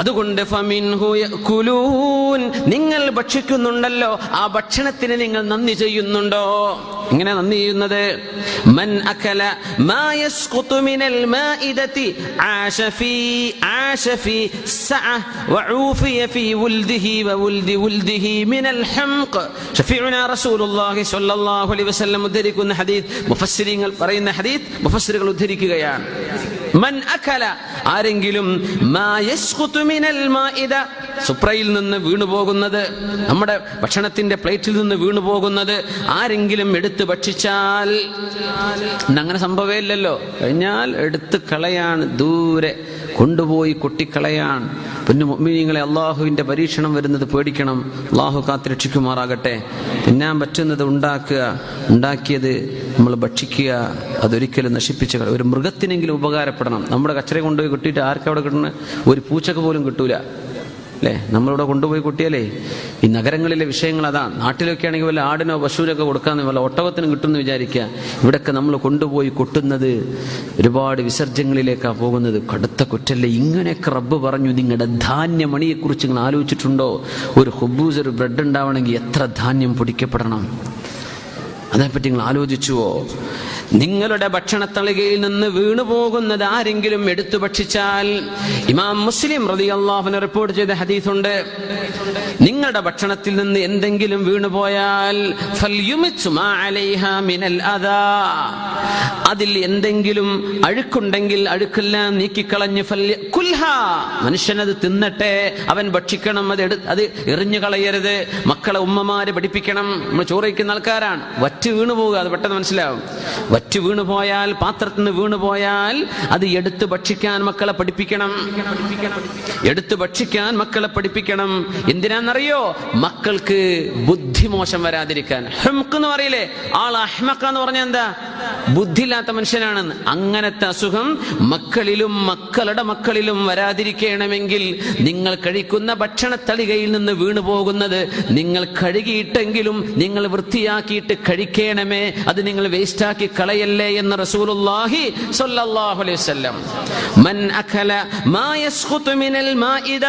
അതുകൊണ്ട് ഫമിൻഹു യഅകുലൂൻ, നിങ്ങൾ ഭക്ഷിക്കുന്നുണ്ടല്ലോ, ആ ഭക്ഷണത്തിന് നിങ്ങൾ നന്ദി ചെയ്യുന്നുണ്ടോ? എങ്ങനെ നന്ദി ചെയ്യുന്നത്? മൻ അകല മാ യസ്ഖുതു മിനൽ മാഇദതി ആശ ഫീ സഅ വഊഫിയ ഫീ വൽദിഹി വവൽദി വൽദിഹി മിനൽ ഹംഖ്. ശഫീഉനാ റസൂലുള്ളാഹി സ്വല്ലല്ലാഹു അലൈഹി വസല്ലം ഉദ്ധരിക്കുന്ന ഹദീസ്, മുഫസ്സിരീങ്ങൾ പറയുന്ന ഹദീസ് മുഫസ്സിറുകൾ ഉദ്ധരിക്കുകയാണ്. മൻ അകല, ആരെങ്കിലും മാ യസ്ഖുതു മിനൽ മാഇദ, സുപ്രയിൽ നിന്ന് വീണുപോകുന്നത്, നമ്മുടെ ഭക്ഷണത്തിന്റെ പ്ലേറ്റിൽ നിന്ന് വീണുപോകുന്നത് ആരെങ്കിലും എടുത്ത് ഭക്ഷിച്ചാൽ, അങ്ങനെ സംഭവമില്ലല്ലോ, കഴിഞ്ഞാൽ എടുത്ത് കളയാണ്, ദൂരെ കൊണ്ടുപോയി കൊട്ടിക്കളയാൻ. പിന്നെ മുഅ്മിനീങ്ങളെ, അള്ളാഹുവിന്റെ പരീക്ഷണം വരുന്നത് പേടിക്കണം. അള്ളാഹു കാത്തുരക്ഷിക്കുമാറാകട്ടെ. തിന്നാൻ പറ്റുന്നത് ഉണ്ടാക്കുക, ഉണ്ടാക്കിയത് നമ്മൾ ഭക്ഷിക്കുക, അതൊരിക്കലും നശിപ്പിച്ച് ഒരു മൃഗത്തിനെങ്കിലും ഉപകാരപ്പെടണം. നമ്മുടെ കച്ചറ കൊണ്ടുപോയി കൊട്ടിയിട്ട് ആർക്കവിടെ കിട്ടുന്ന ഒരു പൂച്ചക്ക് പോലും കിട്ടൂല അല്ലേ? നമ്മളിവിടെ കൊണ്ടുപോയി കൊട്ടിയാലേ, ഈ നഗരങ്ങളിലെ വിഷയങ്ങൾ അതാണ്. നാട്ടിലൊക്കെ ആണെങ്കിൽ വല്ല ആടിനോ പശുവിനൊക്കെ കൊടുക്കാന്ന്, വല്ല ഒട്ടകത്തിനും കിട്ടുമെന്ന് വിചാരിക്കുക. ഇവിടെയൊക്കെ നമ്മൾ കൊണ്ടുപോയി കൊട്ടുന്നത് ഒരുപാട് വിസർജ്യങ്ങളിലേക്കാണ് പോകുന്നത്. കടുത്ത കുറ്റല്ലേ? ഇങ്ങനെയൊക്കെ റബ്ബ് പറഞ്ഞു. നിങ്ങളുടെ ധാന്യമണിയെക്കുറിച്ച് നിങ്ങൾ ആലോചിച്ചിട്ടുണ്ടോ? ഒരു ഹുബൂസ്, ഒരു ബ്രെഡ് ഉണ്ടാവണമെങ്കിൽ എത്ര ധാന്യം പൊടിക്കപ്പെടണം? അതേപ്പറ്റി നിങ്ങൾ ആലോചിച്ചുവോ? നിങ്ങളുടെ ഭക്ഷണത്തളികയിൽ നിന്ന് വീണുപോകുന്നത് ആരെങ്കിലും എടുത്തു ഭക്ഷിച്ചാൽ, ഇമാം മുസ്ലിം റളിയല്ലാഹു അൻഹു റിപ്പോർട്ട് ചെയ്ത ഹദീസുണ്ട്, നിങ്ങളുടെ ഭക്ഷണത്തിൽ നിന്ന് എന്തെങ്കിലും വീണുപോയാൽ ഫൽയുമിത്സു മാ അലൈഹാ മിനൽ അദാ, അതിൽ എന്തെങ്കിലും അഴുക്കുണ്ടെങ്കിൽ അഴുക്കെല്ലാം നീക്കിക്കളഞ്ഞ് ഫൽയകുൽഹാ, മനുഷ്യനത് തിന്നട്ടെ, അവൻ ഭക്ഷിക്കണം, അത് എറിഞ്ഞു കളയരുത്. മക്കളെ ഉമ്മമാര് പഠിപ്പിക്കണം. നമ്മൾ ചോറ് കഴിക്കുന്ന ആൾക്കാരാണ്, വറ്റ് വീണുപോകുക, അത് പെട്ടെന്ന് മനസ്സിലാവും. വറ്റ് വീണുപോയാൽ, പാത്രത്തിൽ നിന്ന് വീണുപോയാൽ അത് എടുത്ത് ഭക്ഷിക്കാൻ മക്കളെ പഠിപ്പിക്കണം. എടുത്ത് ഭക്ഷിക്കാൻ മക്കളെ പഠിപ്പിക്കണം. എന്തിനാണെന്നറിയോ? മക്കൾക്ക് ബുദ്ധിമോശം വരാതിരിക്കാൻ. ഹംഖ് എന്ന് പറയില്ലേ, ആൾ അഹ്മഖ എന്ന് പറഞ്ഞാൽ എന്താ? ബുദ്ധിയില്ലാത്ത മനുഷ്യനാണെന്ന്. അങ്ങനത്തെ അസുഖം മക്കളിലും മക്കളുടെ മക്കളിലും വരാതിരിക്കണമെങ്കിൽ നിങ്ങൾ കഴിക്കുന്ന ഭക്ഷണത്തളികയിൽ നിന്ന് വീണു പോകുന്നത് നിങ്ങൾ കഴുകിയിട്ടെങ്കിലും നിങ്ങൾ വൃത്തിയാക്കിയിട്ട് കഴിക്കണമേ, അത് നിങ്ങൾ വേസ്റ്റാക്കി കളയല്ലേ എന്ന് റസൂലുള്ളാഹി സ്വല്ലല്ലാഹു അലൈഹി വസല്ലം. മൻ അകല മാ യസ്ഖുതു മിനൽ മാഇദ,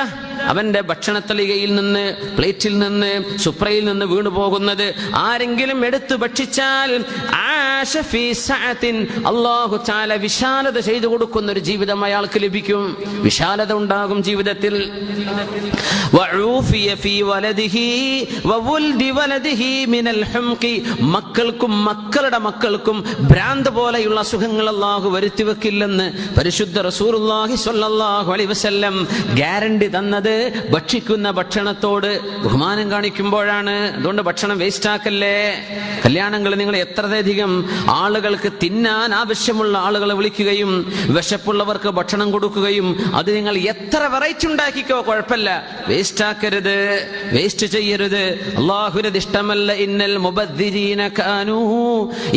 അവന്റെ ഭക്ഷണത്തളികയിൽ നിന്ന്, പ്ലേറ്റിൽ നിന്ന്, സുപ്രയിൽ നിന്ന് വീണു പോകുന്നത് ആരെങ്കിലും എടുത്തു ഭക്ഷിച്ചാൽ ആശ ഫീ സഅത്തിൻ, അല്ലാഹു തആല വിശാലത ചെയ്തു കൊടുക്കുന്ന ഒരു ജീവിതം അയാൾക്ക് ലഭിക്കും. വിശാലത ഉണ്ടാകും ജീവിതത്തിൽ. വഊഫിയ ഫീ വലദിഹി വവൽദി വലദിഹി മിനൽ ഹംഖി, മക്കൾക്കും മക്കളുടെ മക്കൾക്കും ഭ്രാന്ത് പോലെയുള്ള അസുഖങ്ങൾ അല്ലാഹു വരുത്തി വെക്കില്ലെന്ന് പരിശുദ്ധ റസൂലുള്ളാഹി സ്വല്ലല്ലാഹു അലൈഹി വസല്ലം ഗ്യാരണ്ടി തന്നത് ഭക്ഷിക്കുന്ന ഭക്ഷണത്തോട് ബഹുമാനം കാണിക്കുമ്പോഴാണ്. അതുകൊണ്ട് ഭക്ഷണം വേസ്റ്റ് ആക്കല്ലേ. കല്യാണങ്ങൾ നിങ്ങൾ എത്രയധികം ആളുകൾക്ക് തിന്നാൻ ആവശ്യമുള്ള ആളുകളെ വിളിക്കുകയും വിശപ്പുള്ളവർക്ക് ഭക്ഷണം കൊടുക്കുകയും അത് നിങ്ങൾ എത്ര വെറൈറ്റി ഉണ്ടാക്കിക്കോ, കുഴപ്പമില്ല, വേസ്റ്റ് ആക്കരുത്, വേസ്റ്റ് ചെയ്യരുത്. അല്ലാഹുവിന് ഇഷ്ടമല്ല. ഇന്നൽ മുബദ്ദിരീന കാനൂ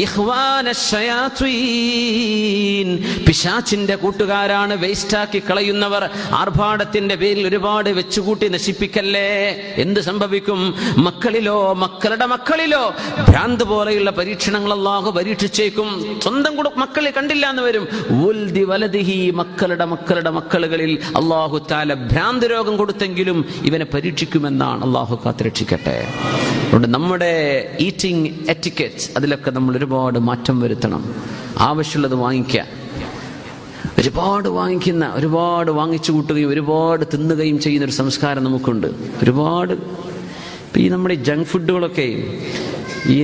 ഇഖ്വാനശ് ശയാത്വീൻ, പിശാചിന്റെ കൂട്ടുകാരാണ് വേസ്റ്റ് ആക്കി കളയുന്നവർ. ആർഭാടത്തിന്റെ പേരിൽ ഒരുപാട് വെച്ചുകൂട്ടി നശിപ്പിക്കല്ലേ. എന്ത് സംഭവിക്കും? മക്കളിലോ മക്കളുടെ മക്കളിലോ ഭ്രാന്ത് പോലെയുള്ള പരീക്ഷണങ്ങൾ അല്ലാഹു പരീക്ഷിച്ചേക്കും. സ്വന്തം മക്കളെ കണ്ടില്ല എന്ന് വരും. വൽദി വലദിഹി, മക്കളുടെ മക്കളുടെ മക്കളുകളിൽ അല്ലാഹു തആല ഭ്രാന്ത് രോഗം കൊടുത്തെങ്കിലും ഇവനെ പരീക്ഷിക്കുമെന്നാണ്. അല്ലാഹു കാത്തുരക്ഷിക്കട്ടെ. അതുകൊണ്ട് നമ്മുടെ ഈറ്റിംഗ് എറ്റിക്കറ്റ്സ്, അതിലൊക്കെ നമ്മൾ ഒരുപാട് മാറ്റം വരുത്തണം. ആവശ്യമുള്ളത് വാങ്ങിക്കുക. ഒരുപാട് വാങ്ങിക്കുന്ന, ഒരുപാട് വാങ്ങിച്ചു കൂട്ടുകയും ഒരുപാട് തിന്നുകയും ചെയ്യുന്ന ഒരു സംസ്കാരം നമുക്കുണ്ട്. ഒരുപാട് ഇപ്പം ഈ നമ്മുടെ ജങ്ക് ഫുഡുകളൊക്കെ, ഈ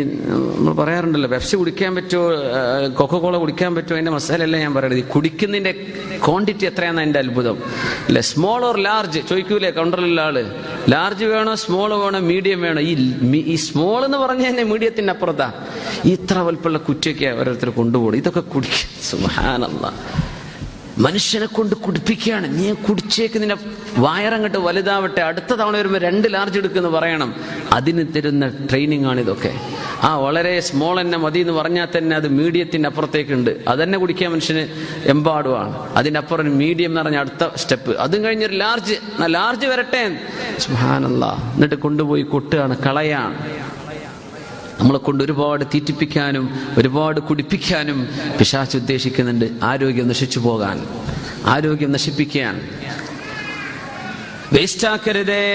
നമ്മൾ പറയാറുണ്ടല്ലോ, പെപ്സി കുടിക്കാൻ പറ്റുമോ, കൊക്കോകോള കുടിക്കാൻ പറ്റുമോ, അതിൻ്റെ മസാലയല്ല ഞാൻ പറയുന്നത്. ഈ കുടിക്കുന്നതിൻ്റെ ക്വാണ്ടിറ്റി എത്രയാണെന്ന് എൻ്റെ അത്ഭുതം അല്ലെ. സ്മോൾ ഓർ ലാർജ് ചോദിക്കൂലേ കൗണ്ടറിലുള്ള ആള്, ലാർജ് വേണോ സ്മോൾ വേണോ മീഡിയം വേണോ? ഈ സ്മോൾ എന്ന് പറഞ്ഞാൽ തന്നെ മീഡിയത്തിൻ്റെ അപ്പുറത്താ. ഇത്ര വലുപ്പമുള്ള കുറ്റിയൊക്കെ ഓരോരുത്തർ കൊണ്ടുപോകും. ഇതൊക്കെ കുടിക്കുക. സുബ്ഹാനല്ലാഹ്, മനുഷ്യനെ കൊണ്ട് കുടിപ്പിക്കുകയാണ്. നീ കുടിച്ചേക്ക്, നിന്റെ വയറങ്ങോട്ട് വലുതാവട്ടെ, അടുത്ത തവണ വരുമ്പോൾ 2 ലാർജ് എടുക്കുമെന്ന് പറയണം. അതിന് തരുന്ന ട്രെയിനിങ് ആണ് ഇതൊക്കെ. വളരെ സ്മോൾ തന്നെ മതി എന്ന് പറഞ്ഞാൽ തന്നെ അത് മീഡിയത്തിൻ്റെ അപ്പുറത്തേക്കുണ്ട്. അതന്നെ കുടിക്കാൻ മനുഷ്യന് എമ്പാടുമാണ്. അതിൻ്റെ അപ്പുറം മീഡിയം എന്ന് പറഞ്ഞാൽ അടുത്ത സ്റ്റെപ്പ്. അതും കഴിഞ്ഞൊരു ലാർജ് വരട്ടെ. സുബ്ഹാനല്ലാഹ്, എന്നിട്ട് കൊണ്ടുപോയി കൊട്ടുകയാണ്, കളയാണ്. നമ്മളെ കൊണ്ട് ഒരുപാട് തീറ്റിപ്പിക്കാനും ഒരുപാട് കുടിപ്പിക്കാനും പിശാച് ഉദ്ദേശിക്കുന്നുണ്ട്. ആരോഗ്യം നശിച്ചു പോകാൻ, ആരോഗ്യം നശിപ്പിക്കാൻ. വേസ്റ്റാക്കരുതേ.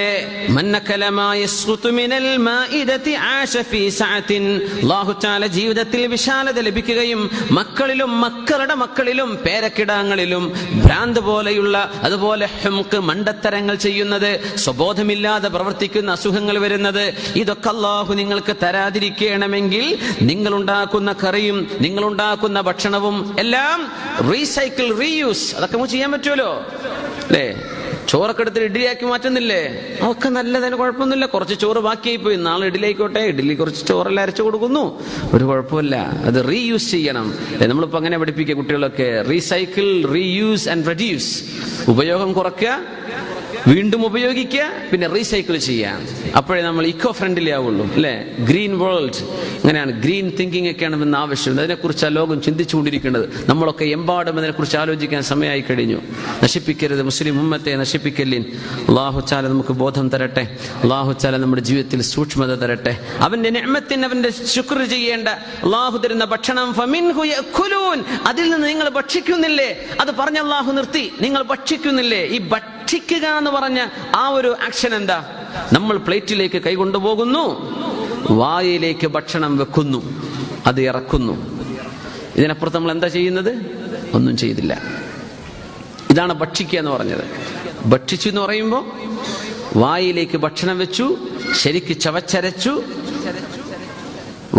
അല്ലാഹു തആല ജീവിതത്തിൽ വിശാലത ലഭിക്കുകയും മക്കളിലും മക്കളുടെ മക്കളിലും പേരക്കിടാങ്ങളിലും ഭ്രാന്ത് പോലെയുള്ള അതുപോലെ ഹുംഖ് മണ്ടത്തരങ്ങൾ ചെയ്യുന്നത്, സ്വബോധമില്ലാതെ പ്രവർത്തിക്കുന്ന അസുഖങ്ങൾ വരുന്നത്, ഇതൊക്കെ അല്ലാഹു നിങ്ങൾക്ക് തരാതിരിക്കണമെങ്കിൽ നിങ്ങളുണ്ടാക്കുന്ന കറിയും നിങ്ങളുണ്ടാക്കുന്ന ഭക്ഷണവും എല്ലാം റീസൈക്കിൾ, റീയൂസ്, അതൊക്കെ നമുക്ക് ചെയ്യാൻ പറ്റുമല്ലോ അല്ലേ? ചോറൊക്കെ എടുത്ത് ഇഡ്ഡലിയാക്കി മാറ്റുന്നില്ലേ? അതൊക്കെ നല്ലതിന് കുഴപ്പമൊന്നുമില്ല. കുറച്ച് ചോറ് ബാക്കിയായി പോയി, നാളെ ഇഡ്ഡലി ആയിക്കോട്ടെ, ഇഡ്ഡലി കുറച്ച് ചോറെല്ലാം അരച്ചു കൊടുക്കുന്നു, ഒരു കുഴപ്പമില്ല. അത് റീയൂസ് ചെയ്യണം. നമ്മളിപ്പോൾ അങ്ങനെ പഠിപ്പിക്കുക കുട്ടികളൊക്കെ, റീസൈക്കിൾ, റീയൂസ് ആൻഡ് റെഡ്യൂസ്. ഉപയോഗം കുറയ്ക്കുക, വീണ്ടും ഉപയോഗിക്കുക, പിന്നെ റീസൈക്കിൾ ചെയ്യാം. അപ്പോഴേ നമ്മൾ ഇക്കോ ഫ്രണ്ട്ലി ആവുള്ളൂ അല്ലേ? ഗ്രീൻ വേൾഡ്, അങ്ങനെയാണ്. ഗ്രീൻ തിങ്കിങ് ഒക്കെയാണ് ഇന്ന് ആവശ്യം. അതിനെക്കുറിച്ചാണ് ലോകം ചിന്തിച്ചുകൊണ്ടിരിക്കേണ്ടത്. നമ്മളൊക്കെ എമ്പാടും അതിനെക്കുറിച്ച് ആലോചിക്കാൻ സമയമായി കഴിഞ്ഞു. നശിപ്പിക്കരുത്, മുസ്ലിം ഉമ്മത്തെ നശിപ്പിക്കലിൻ. അല്ലാഹു തആല നമുക്ക് ബോധം തരട്ടെ. അല്ലാഹു തആല നമ്മുടെ ജീവിതത്തിൽ സൂക്ഷ്മത തരട്ടെ. അവന്റെ നിഅമത്തിന് അവന്റെ ശുക്ർ ചെയ്യേണ്ട. അല്ലാഹു തരുന്ന ഭക്ഷണം ഫമിൻഹു യഅകുലൂൻ, അതിൽ നിന്ന് നിങ്ങൾ ഭക്ഷിക്കുന്നില്ലേ? അത് പറഞ്ഞ അല്ലാഹു നിർത്തി. നിങ്ങൾ ഭക്ഷിക്കുന്നില്ലേ? ഈ ഭക്ഷിക്കുക എന്ന് പറഞ്ഞ ആ ഒരു ആക്ഷൻ എന്താ? നമ്മൾ പ്ലേറ്റിലേക്ക് കൈ കൊണ്ടുപോകുന്നു, വായിലേക്ക് ഭക്ഷണം വെക്കുന്നു, അത് ഇറക്കുന്നു. ഇതിനപ്പുറത്ത് നമ്മൾ എന്താ ചെയ്യുന്നത്? ഒന്നും ചെയ്തില്ല. ഇതാണ് ഭക്ഷിക്കുക എന്ന് പറഞ്ഞത്. ഭക്ഷിച്ചു എന്ന് പറയുമ്പോൾ വായിലേക്ക് ഭക്ഷണം വെച്ചു, ശരിക്ക് ചവച്ചരച്ചു.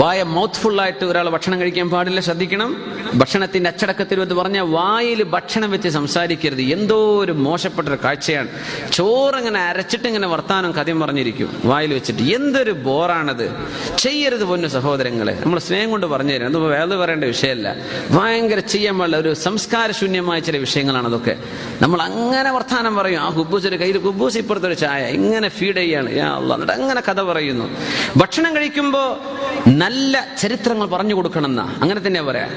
വായ മൗത്ത് ഫുള്ളായിട്ട് ഒരാൾ ഭക്ഷണം കഴിക്കാൻ പാടില്ല, ശ്രദ്ധിക്കണം. ഭക്ഷണത്തിന്റെ അച്ചടക്കത്തിൽ എന്ന് പറഞ്ഞാൽ വായിൽ ഭക്ഷണം വെച്ച് സംസാരിക്കരുത്. എന്തോ ഒരു മോശപ്പെട്ടൊരു കാഴ്ചയാണ്. ചോറിങ്ങനെ അരച്ചിട്ട് ഇങ്ങനെ വർത്താനം കഥയും പറഞ്ഞിരിക്കും വായിൽ വെച്ചിട്ട്. എന്തൊരു ബോറാണത്. ചെയ്യരുത് പൊന്നു സഹോദരങ്ങളെ. നമ്മൾ സ്നേഹം കൊണ്ട് പറഞ്ഞു തരാം. അത് വേറെ പറയേണ്ട വിഷയമല്ല. ഭയങ്കര ചെയ്യാൻ പാടില്ല. ഒരു സംസ്കാരശൂന്യമായ ചില വിഷയങ്ങളാണ് അതൊക്കെ. നമ്മൾ അങ്ങനെ വർത്താനം പറയും. ആ കുബൂസിന്റെ കയ്യിൽ കുബൂസ്, ഇപ്പുറത്തൊരു ചായ, ഇങ്ങനെ ഫീഡ് ചെയ്യാണ്. യാ അല്ലാഹ്, എന്നിട്ട് അങ്ങനെ കഥ പറയുന്നു. ഭക്ഷണം കഴിക്കുമ്പോൾ നല്ല ചരിത്രങ്ങൾ പറഞ്ഞു കൊടുക്കണം എന്നാ, അങ്ങനെ തന്നെ പറയാം.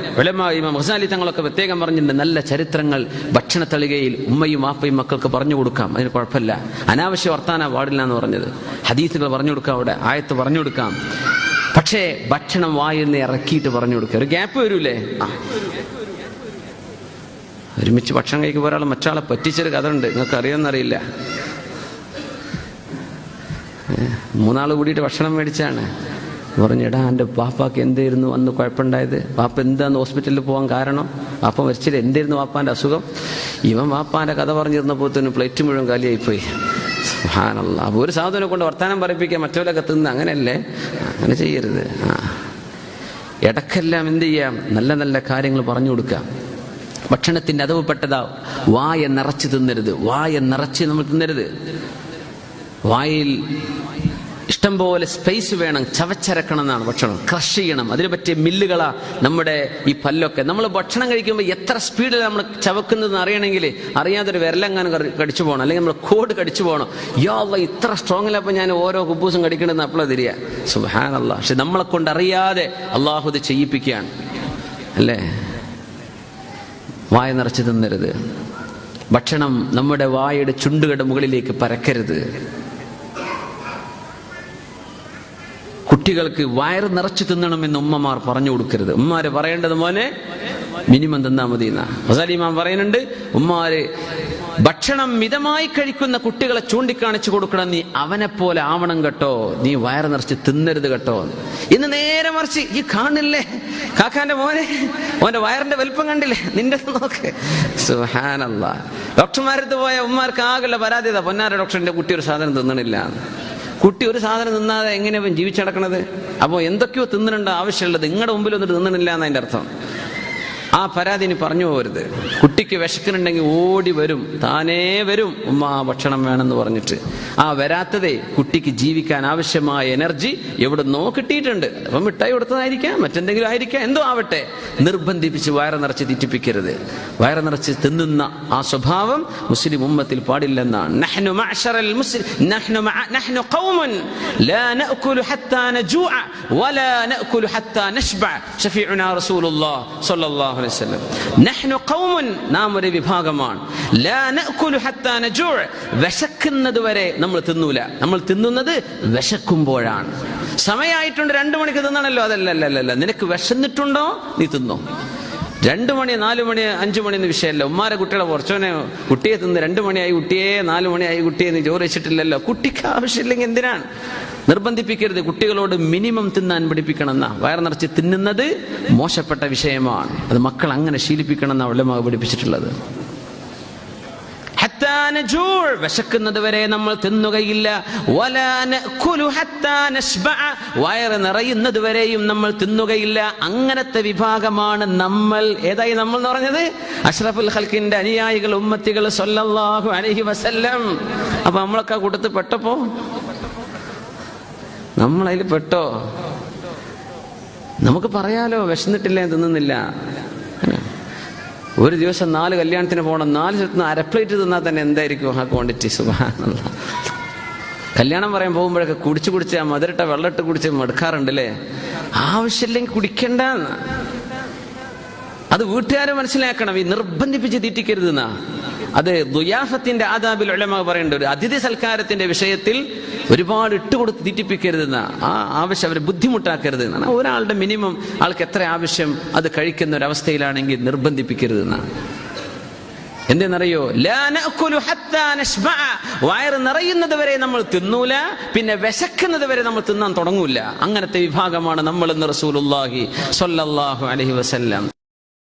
ഇമാം ഗസാലി തങ്ങളൊക്കെ പ്രത്യേകം പറഞ്ഞിട്ടുണ്ട്, നല്ല ചരിത്രങ്ങൾ ഭക്ഷണ തളികയിൽ ഉമ്മയും വാപ്പയും മക്കൾക്ക് പറഞ്ഞു കൊടുക്കാം, അതിന് കുഴപ്പമില്ല. അനാവശ്യ വർത്താന പാടില്ല എന്ന് പറഞ്ഞത്. ഹദീസുകൾ പറഞ്ഞു കൊടുക്കാം, അവിടെ ആയത്ത് പറഞ്ഞു കൊടുക്കാം. പക്ഷേ ഭക്ഷണം വായിൽ നിന്ന് ഇറക്കിയിട്ട് പറഞ്ഞു കൊടുക്കുക. ഒരു ഗ്യാപ്പ് വരൂലേ? ഒരുമിച്ച് ഭക്ഷണം കഴിക്കുമ്പോൾ ഒരാൾ മറ്റാളെ പറ്റിച്ചൊരു കഥ ഉണ്ട്, നിങ്ങൾക്ക് അറിയാമെന്നറിയില്ല. 3 ആൾ കൂടിയിട്ട് ഭക്ഷണം മേടിച്ചാണ്. പറഞ്ഞിടാ, എൻ്റെ പാപ്പാക്ക് എന്തായിരുന്നു അന്ന് കുഴപ്പമുണ്ടായത്? പാപ്പ എന്താന്ന് ഹോസ്പിറ്റലിൽ പോകാൻ കാരണം? പാപ്പ മരിച്ചില്ല, എന്തായിരുന്നു പാപ്പാൻ്റെ അസുഖം? ഇവൻ പാപ്പാൻ്റെ കഥ പറഞ്ഞിരുന്നപ്പോഴത്തേനും പ്ലേറ്റ് മുഴുവൻ കാലിയായിപ്പോയി. സുബ്ഹാനല്ലാഹ്. അപ്പോൾ ഒരു സാധനം കൊണ്ട് വർത്താനം പറയിപ്പിക്കുക, മറ്റവരൊക്കെ തിന്ന്, അങ്ങനെയല്ലേ? അങ്ങനെ ചെയ്യരുത്. ഇടക്കെല്ലാം എന്ത് ചെയ്യാം? നല്ല നല്ല കാര്യങ്ങൾ പറഞ്ഞു കൊടുക്കാം. ഭക്ഷണത്തിൻ്റെ അതവുപ്പെട്ടതാ വായ നിറച്ച് തിന്നരുത്. വായ നിറച്ച് നമ്മൾ തിന്നരുത്. വായിൽ ഇഷ്ടംപോലെ സ്പേസ് വേണം, ചവച്ചരക്കണം എന്നാണ് ഭക്ഷണം. ക്രഷ് ചെയ്യണം. അതിന് പറ്റിയ മില്ലുകളാ നമ്മുടെ ഈ പല്ലൊക്കെ. നമ്മൾ ഭക്ഷണം കഴിക്കുമ്പോൾ എത്ര സ്പീഡിൽ നമ്മൾ ചവക്കുന്നതെന്ന് അറിയണമെങ്കിൽ അറിയാതൊരു വിരലെങ്ങാനും കടിച്ചു പോകണം, അല്ലെങ്കിൽ നമ്മൾ കോഡ് കടിച്ചു പോകണം. യാ അല്ലാഹ്, ഇത്ര സ്ട്രോങ്ങിലപ്പോൾ ഞാൻ ഓരോ കുബൂസും കടിക്കണമെന്ന് അപ്പോഴാണ് തിരിയാ. സുബ്ഹാനല്ലാഹ്. പക്ഷെ നമ്മളെ കൊണ്ട് അറിയാതെ അള്ളാഹു ഇത് ചെയ്യിപ്പിക്കുകയാണ് അല്ലേ? വായ നിറച്ച് തിന്നരുത്. ഭക്ഷണം നമ്മുടെ വായയുടെ ചുണ്ടുകളുടെ മുകളിലേക്ക് പരക്കരുത്. കുട്ടികൾക്ക് വയറ് നിറച്ചു തിന്നണമെന്ന് ഉമ്മമാർ പറഞ്ഞു കൊടുക്കരുത്. ഉമ്മമാര് പറയേണ്ടത് മോനെ മിനിമം തിന്നാ മതി എന്നാ. ഗസാലി ഇമാം പറയുന്നുണ്ട്, ഉമ്മമാര് ഭക്ഷണം മിതമായി കഴിക്കുന്ന കുട്ടികളെ ചൂണ്ടിക്കാണിച്ചു കൊടുക്കണം. നീ അവനെ പോലെ ആവണം കേട്ടോ, നീ വയറ് നിറച്ച് തിന്നരുത് കേട്ടോ. ഇന്ന് നേരെ മറിച്ച്, ഈ കാണില്ലേ കാക്കാന്റെ മോനെ, ഓന്റെ വയറിന്റെ വലിപ്പം കണ്ടില്ലേ, നിന്റെ നോക്ക്. സുബ്ഹാനല്ലാഹ്. ഡോക്ടർമാരടുത്ത് പോയ ഉമ്മമാർക്ക് ആകെയുള്ള പരാതിയതാ, പൊന്നാര ഡോക്ടറിന്റെ കുട്ടി ഒരു സാധനം തിന്നണില്ല. കുട്ടി ഒരു സാധനം തിന്നാതെ എങ്ങനെ ജീവിച്ചടക്കണത്? അപ്പോൾ എന്തൊക്കെയോ തിന്നണ്ട ആവശ്യമുള്ളത് നിങ്ങളുടെ മുമ്പിൽ വന്നിട്ട് തിന്നണില്ല എന്നതിൻ്റെ അർത്ഥം. ആ പരാതി ഇനി പറഞ്ഞു പോകരുത്. കുട്ടിക്ക് വിശക്കുന്നുണ്ടെങ്കിൽ ഓടി വരും, താനേ വരും, ഉമ്മ ഭക്ഷണം വേണമെന്ന് പറഞ്ഞിട്ട്. ആ വരാത്തതേ കുട്ടിക്ക് ജീവിക്കാൻ ആവശ്യമായ എനർജി എവിടുന്നോ കിട്ടിയിട്ടുണ്ട്. അപ്പം മിഠായി കൊടുത്തതായിരിക്കാം, മറ്റെന്തെങ്കിലും ആയിരിക്കാം, എന്തോ ആവട്ടെ. നിർബന്ധിപ്പിച്ച് വയറ് നിറച്ച് തെറ്റിപ്പിക്കരുത്. വയറ് നിറച്ച് തിന്നുന്ന ആ സ്വഭാവം മുസ്ലിം ഉമ്മത്തിൽ പാടില്ലെന്നാണ്. നഹ്നു മഅ്ശറൽ മുസ്ലിം നഹ്നു ഖൗമുൻ ലാ നഅകുലു ഹത്താ നജൂഅ വലാ നഅകുലു ഹത്താ നശ്ബഅ. ശഫീഉനാ റസൂലുള്ളാഹി സ്വല്ലല്ലാഹു അലൈഹി വസല്ലം. നഹ്നു ഖൗമുൻ, നാം ഒരു വിഭാഗമാണ്. ലാ നഅകുലു ഹത്താ നജൂഅ, വിശക്കുന്നത് വരെ നമ്മൾ തിന്നൂല. നമ്മൾ തിന്നുന്നത് വിശക്കുമ്പോഴാണ്. സമയമായിട്ടുണ്ട്, 2 മണിക്ക് തിന്നണല്ലോ, അതല്ല. നിനക്ക് വിശന്നിട്ടുണ്ടോ നീ തിന്നോ. 2 മണി 4 മണി 5 മണി എന്ന് വിഷയമല്ല. ഉമ്മാരെ കുട്ടികളെ കുറച്ചോനെ കുട്ടിയെ തിന്ന് 2 മണിയായി കുട്ടിയെ 4 മണിയായി കുട്ടിയെ നീ ചോറ് വെച്ചിട്ടില്ലല്ലോ. കുട്ടിക്ക് ആവശ്യമില്ലെങ്കിൽ എന്തിനാണ് നിർബന്ധിപ്പിക്കരുത്. കുട്ടികളോട് മിനിമം തിന്നാൻ പഠിപ്പിക്കണം എന്നാ. വയർ നിറച്ച് തിന്നുന്നത് മോശപ്പെട്ട വിഷയമാണ്. അത് മക്കൾ അങ്ങനെ ശീലിപ്പിക്കണം എന്നാ ഉലമാ പഠിപ്പിച്ചിട്ടുള്ളത്. വിശക്കുന്നത് വരെ നമ്മൾ തിന്നുകയില്ല. വയറ് നിറയുന്നത് വരെയും നമ്മൾ തിന്നുകയില്ല. അങ്ങനത്തെ വിഭാഗമാണ് നമ്മൾ. ഏതായി നമ്മൾ എന്ന് പറഞ്ഞത്? അഷ്റഫുൽ ഖൽഖിന്റെ അനുയായികൾ, ഉമ്മത്തികൾ സ്വല്ലല്ലാഹു അലൈഹി വസല്ലം. അപ്പൊ നമ്മളൊക്കെ കൂട്ടത്തിൽ പെട്ടപ്പോ നമ്മളതിൽ പെട്ടോ? നമുക്ക് പറയാലോ വിശന്നിട്ടില്ല, തിന്നുന്നില്ല. ഒരു ദിവസം 4 കല്യാണത്തിന് പോകണം, 4 സ്ഥലത്ത് 1/2 പ്ലേറ്റ് തിന്നാൽ തന്നെ എന്തായിരിക്കും ആ ക്വാണ്ടിറ്റി? സുബ്ഹാനല്ലാഹ്. കല്യാണം പറയാൻ പോകുമ്പോഴൊക്കെ കുടിച്ച് ആ മധുരട്ട വെള്ളമിട്ട് കുടിച്ച് മടുക്കാറുണ്ടല്ലേ? ആവശ്യമില്ലെങ്കിൽ കുടിക്കണ്ട. അത് വീട്ടുകാരെ മനസ്സിലാക്കണം. ഈ നിർബന്ധിപ്പിച്ച് തീറ്റിക്കരുതെന്നാ. അത് ദുയാഫത്തിന്റെ ആദാബിൽ ഉലമാ പറയുന്നുണ്ട്. ഒരു അതിഥി സൽക്കാരത്തിന്റെ വിഷയത്തിൽ ഒരുപാട് ഇട്ടുകൊടുത്ത് തീറ്റിപ്പിക്കരുതെന്ന. ആ ആവശ്യം അവരെ ബുദ്ധിമുട്ടാക്കരുത് എന്നാണ്. ഒരാളുടെ മിനിമം ആൾക്ക് എത്ര ആവശ്യം അത് കഴിക്കുന്ന ഒരവസ്ഥയിലാണെങ്കിൽ നിർബന്ധിപ്പിക്കരുതെന്ന. എന്തെന്നറിയോ? വയറ് നിറയുന്നത് വരെ നമ്മൾ തിന്നൂല, പിന്നെ വിശക്കുന്നത് വരെ നമ്മൾ തിന്നാൻ തുടങ്ങൂല. അങ്ങനത്തെ വിഭാഗമാണ് നമ്മൾ എന്ന് റസൂലുള്ളാഹി സ്വല്ലല്ലാഹു അലൈഹി വസല്ലം.